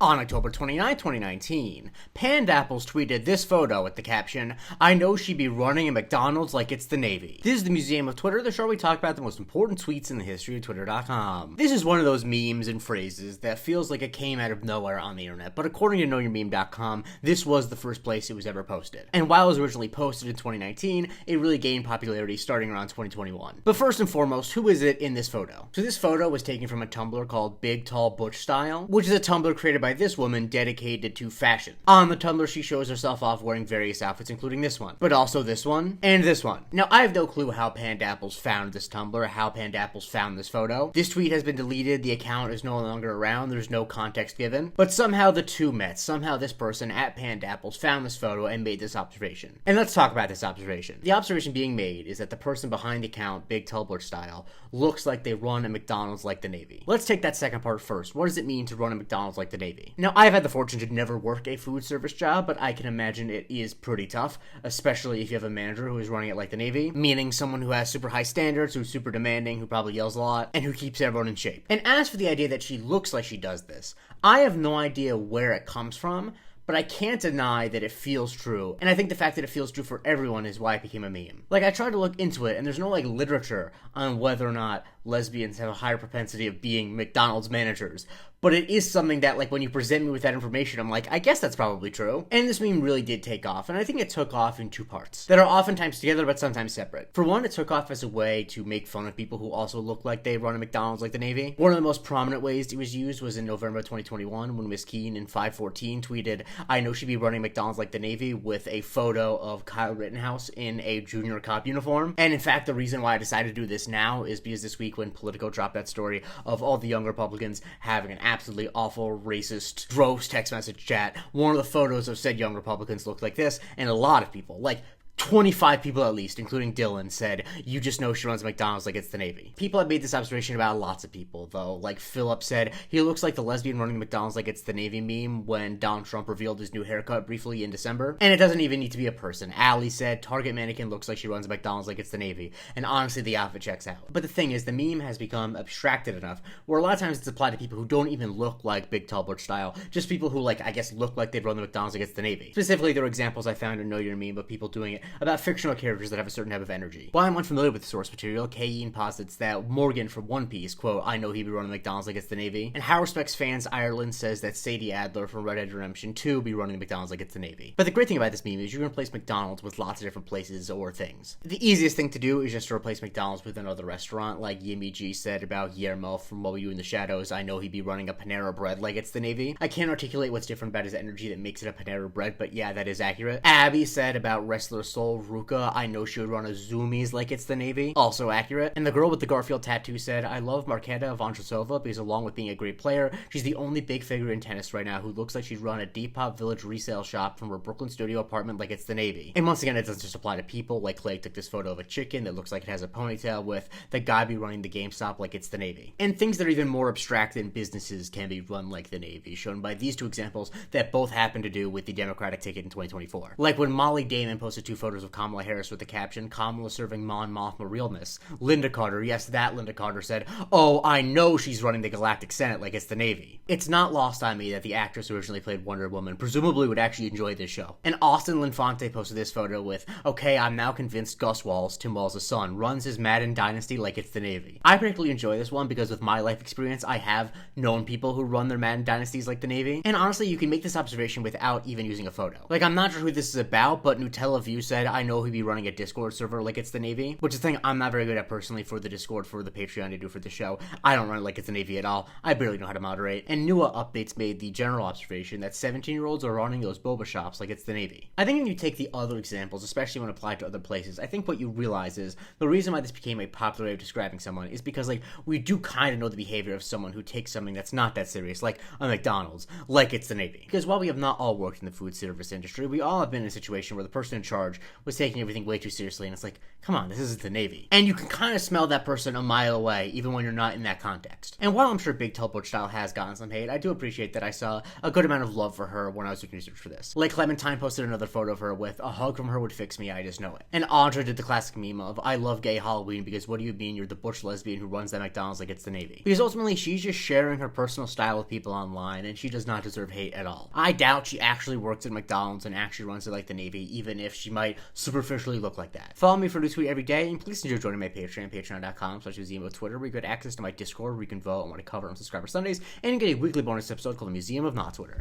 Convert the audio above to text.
On October 29, 2019, Pandapples tweeted this photo with the caption, "I know she'd be running a McDonald's like it's the Navy." This is the Museum of Twitter, the show where we talk about the most important tweets in the history of Twitter.com. This is one of those memes and phrases that feels like it came out of nowhere on the internet, but according to KnowYourMeme.com, this was the first place it was ever posted. And while it was originally posted in 2019, it really gained popularity starting around 2021. But first and foremost, who is it in this photo? So this photo was taken from a Tumblr called Big Tall Butch Style, which is a Tumblr created by this woman dedicated to fashion. On the Tumblr, she shows herself off wearing various outfits, including this one, but also this one, and this one. Now, I have no clue how Pandapples found this Tumblr, how Pandapples found this photo. This tweet has been deleted, the account is no longer around, there's no context given, but somehow the two met. Somehow this person at Pandapples found this photo and made this observation. And let's talk about this observation. The observation being made is that the person behind the account, Big Tall Butch Style, looks like they run a McDonald's like the Navy. Let's take that second part first. What does it mean to run a McDonald's like the Navy? Now, I've had the fortune to never work a food service job, but I can imagine it is pretty tough, especially if you have a manager who is running it like the Navy, meaning someone who has super high standards, who's super demanding, who probably yells a lot, and who keeps everyone in shape. And as for the idea that she looks like she does this, I have no idea where it comes from, but I can't deny that it feels true, and I think the fact that it feels true for everyone is why it became a meme. Like, I tried to look into it, and there's no, literature on whether or not lesbians have a higher propensity of being McDonald's managers, but it is something that, when you present me with that information, I'm like, I guess that's probably true. And this meme really did take off, and I think it took off in two parts that are oftentimes together but sometimes separate. For one, it took off as a way to make fun of people who also look like they run a McDonald's like the Navy. One of the most prominent ways it was used was in November 2021 when Miss Keen in 514 tweeted, "I know she'd be running McDonald's like the Navy," with a photo of Kyle Rittenhouse in a junior cop uniform. And in fact, the reason why I decided to do this now is because this week when Politico dropped that story of all the young Republicans having an absolutely awful, racist, gross text message chat, one of the photos of said young Republicans looked like this, and a lot of people, 25 people at least, including Dylan, said, "You just know she runs McDonald's like it's the Navy." People have made this observation about lots of people, though. Like Philip said, he looks like the lesbian running McDonald's like it's the Navy meme when Donald Trump revealed his new haircut briefly in December. And it doesn't even need to be a person. Allie said, "Target mannequin looks like she runs McDonald's like it's the Navy." And honestly, the outfit checks out. But the thing is, the meme has become abstracted enough where a lot of times it's applied to people who don't even look like Big Tall Butch Style, just people who, I guess, look like they'd run the McDonald's like it's the Navy. Specifically, there were examples I found in Know Your Meme of people doing it about fictional characters that have a certain type of energy. While I'm unfamiliar with the source material, K-Ian posits that Morgan from One Piece, quote, "I know he'd be running McDonald's like it's the Navy." And How Respects Fans Ireland says that Sadie Adler from Red Dead Redemption 2 be running McDonald's like it's the Navy. But the great thing about this meme is you can replace McDonald's with lots of different places or things. The easiest thing to do is just to replace McDonald's with another restaurant, like Yimmy G said about Guillermo from What We Do in the Shadows, "I know he'd be running a Panera Bread like it's the Navy." I can't articulate what's different about his energy that makes it a Panera Bread, but yeah, that is accurate. Abby said about wrestler Soul Ruka, "I know she would run a Zoomies like it's the Navy." Also accurate. And the girl with the Garfield tattoo said, "I love Marketa Vondrasova because along with being a great player, she's the only big figure in tennis right now who looks like she'd run a Depop Village resale shop from her Brooklyn studio apartment like it's the Navy." And once again, it doesn't just apply to people. Like Clay took this photo of a chicken that looks like it has a ponytail with the guy be running the GameStop like it's the Navy. And things that are even more abstract than businesses can be run like the Navy, shown by these two examples that both happen to do with the Democratic ticket in 2024. Like when Molly Damon posted two photos of Kamala Harris with the caption, "Kamala serving Mon Mothma realness." Linda Carter, yes, that Linda Carter said, "Oh, I know she's running the Galactic Senate like it's the Navy." It's not lost on me that the actress who originally played Wonder Woman presumably would actually enjoy this show. And Austin Linfante posted this photo with, "Okay, I'm now convinced Gus Walls, Tim Walls' son, runs his Madden dynasty like it's the Navy." I particularly enjoy this one because with my life experience, I have known people who run their Madden dynasties like the Navy. And honestly, you can make this observation without even using a photo. I'm not sure who this is about, but Nutella View said, "I know he'd be running a Discord server like it's the Navy," which is a thing I'm not very good at personally for the Discord, for the Patreon I do for the show. I don't run it like it's the Navy at all. I barely know how to moderate. And Nua Updates made the general observation that 17-year-olds are running those boba shops like it's the Navy. I think when you take the other examples, especially when applied to other places, I think what you realize is the reason why this became a popular way of describing someone is because, we do kind of know the behavior of someone who takes something that's not that serious, like a McDonald's, like it's the Navy. Because while we have not all worked in the food service industry, we all have been in a situation where the person in charge much was taking everything way too seriously, and it's like, come on, this isn't the Navy. And you can kind of smell that person a mile away, even when you're not in that context. And while I'm sure Big Tall Butch Style has gotten some hate, I do appreciate that I saw a good amount of love for her when I was doing research for this. Like Clementine posted another photo of her with, "A hug from her would fix me, I just know it." And Audra did the classic meme of, "I love gay Halloween because what do you mean you're the butch lesbian who runs that McDonald's like it's the Navy?" Because ultimately, she's just sharing her personal style with people online, and she does not deserve hate at all. I doubt she actually works at McDonald's and actually runs it like the Navy, even if she might superficially look like that. Follow me for a new tweet every day, and please enjoy joining my Patreon, patreon.com/museum of Twitter, where you get access to my Discord, where you can vote on what I cover on Subscriber Sundays, and get a weekly bonus episode called the Museum of Not Twitter.